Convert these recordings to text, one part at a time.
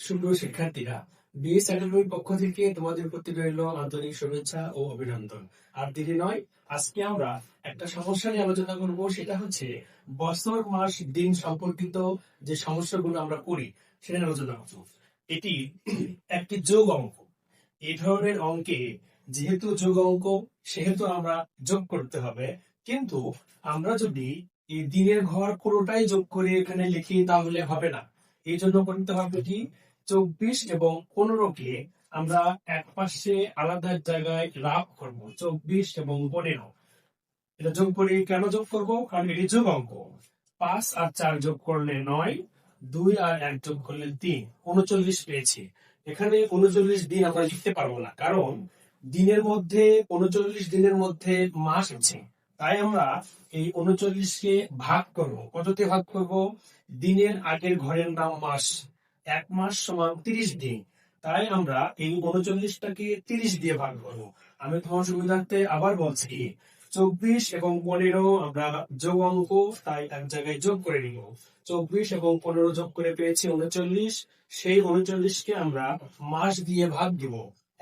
সুপ্রিয় শিক্ষার্থীরা, বিএস একাডেমির পক্ষ থেকে তোমাদের প্রতি রইল আন্তরিক শুভেচ্ছা ও অভিনন্দন। আর দেরি নয়, আজকে আমরা একটা সমস্যা নিয়ে আলোচনা করব। সেটা হচ্ছে বছর মাস দিন সম্পর্কিত যে সমস্যাগুলো আমরা করি সেটা নিয়ে আলোচনা করব। এটি একটি যোগ অঙ্ক। এই ধরনের অঙ্কে যেহেতু যোগ অঙ্ক, সেহেতু আমরা যোগ করতে হবে। কিন্তু আমরা যদি এই দিনের ঘর পুরোটাই যোগ করে এখানে লিখি তাহলে হবে না। এই জন্য করতে হবে কি, 24 এবং 15-কে আমরা এক পাশে আলাদা জায়গায় রাফ করব। 24 এবং 15 এটা যোগ করি। কেন যোগ করব? কারণ এটি যোগ অঙ্ক। 5 আর 4 যোগ করলে 9, 2 আর 1 যোগ করলে 3, 39 পেয়েছি। এখানে 39 দিন আমরা লিখতে পারবো না, কারণ দিনের মধ্যে 39 দিনের মধ্যে মাস আছে। তাই আমরা এই 39-কে ভাগ করব। কততে ভাগ করব? দিনের আগের ঘরের নাম মাস। এক মাস সমান 30 দিন। তাই আমরা এই 39টাকে 30 দিয়ে ভাগ করবো। আমি তোমার সুবিধার্থে আবার বলছি, 24 এবং 15 আমরা যোগ অঙ্ক, তাই এক জায়গায় যোগ করে নিব। 24 এবং 15 যোগ করে পেয়েছি 39। সেই 39-কে আমরা মাস দিয়ে ভাগ দিব।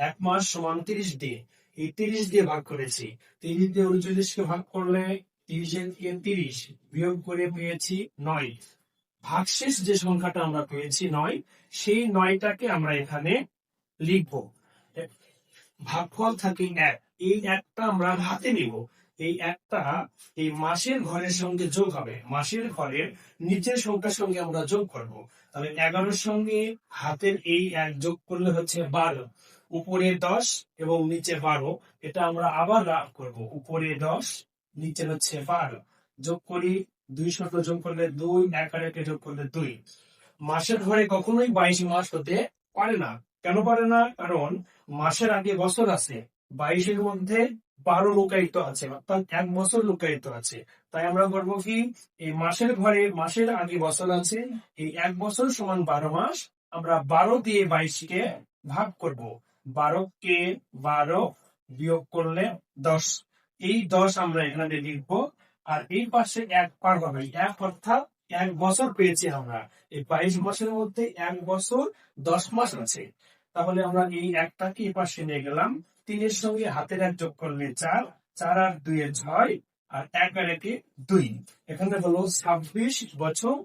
এক মাস সমান 30 দিন। এই 30 দিয়ে ভাগ করেছি। 30 দিয়ে 39-কে ভাগ করলে 30 থেকে 30 বিয়োগ করে পেয়েছি 9। ভাগশেষ যে সংখ্যাটা আমরা পেয়েছি 9, সেই 9টাকে আমরা এখানে লিখবো। ভাগফল থাকে 1। এই 1টা আমরা হাতে নিব। এই 1টা এই মাসের ঘরের সঙ্গে যোগ হবে। মাসের ঘরের নিচের সংখ্যার সঙ্গে আমরা যোগ করব। তাহলে 11-র সঙ্গে হাতের এই 1 যোগ করলে হচ্ছে 12। উপরে 10 এবং নিচে 12, এটা আমরা আবার রাফ করব। উপরে 10, নিচে হচ্ছে 12। যোগ করি, 2 শত যোগ করলে 2, 1 আর 1 যোগ করলে 2। মাসের ঘরে কখনোই 22 মাস হতে পারে না। কেন পারে না? কারণ মাসের আগে বছর আছে। 22-এর মধ্যে 12 লুকায়িত আছে, অর্থাৎ 1 বছর লুকায়িত আছে। তাই আমরা করবো কি, এই মাসের ঘরে মাসের আগে বছর আছে, এই 1 বছর সমান 12 মাস। আমরা 12 দিয়ে 22-কে ভাগ করব। 12-কে 12 বিয়োগ করলে 10। এই 10 আমরা এখানে লিখবো। আর এই পাশে 1 পার হবে। 1 অর্থাৎ 1 বছর পেয়েছি আমরা। এই 22 মাসের মধ্যে 1 বছর 10 মাস আছে। তাহলে আমরা এই 1টাকে এই পাশে নিয়ে গেলাম। 3-এর সঙ্গে হাতের 1 যোগ করলে 4, 4 আর 2 এ 6, আর 1 আর 1 এ 2। এখানে হলো 26 বছর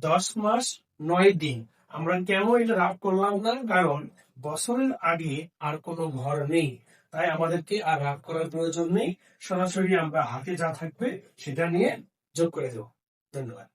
10 মাস 9 দিন। আমরা কেন এটা রাফ করলাম না? কারণ বছরের আগে আর কোনো ঘর নেই। তাই আমাদেরকে আর রাফ করার প্রয়োজন নেই। সরাসরি আমরা হাতে যা থাকবে সেটা নিয়ে যোগ করে দেব। ধন্যবাদ।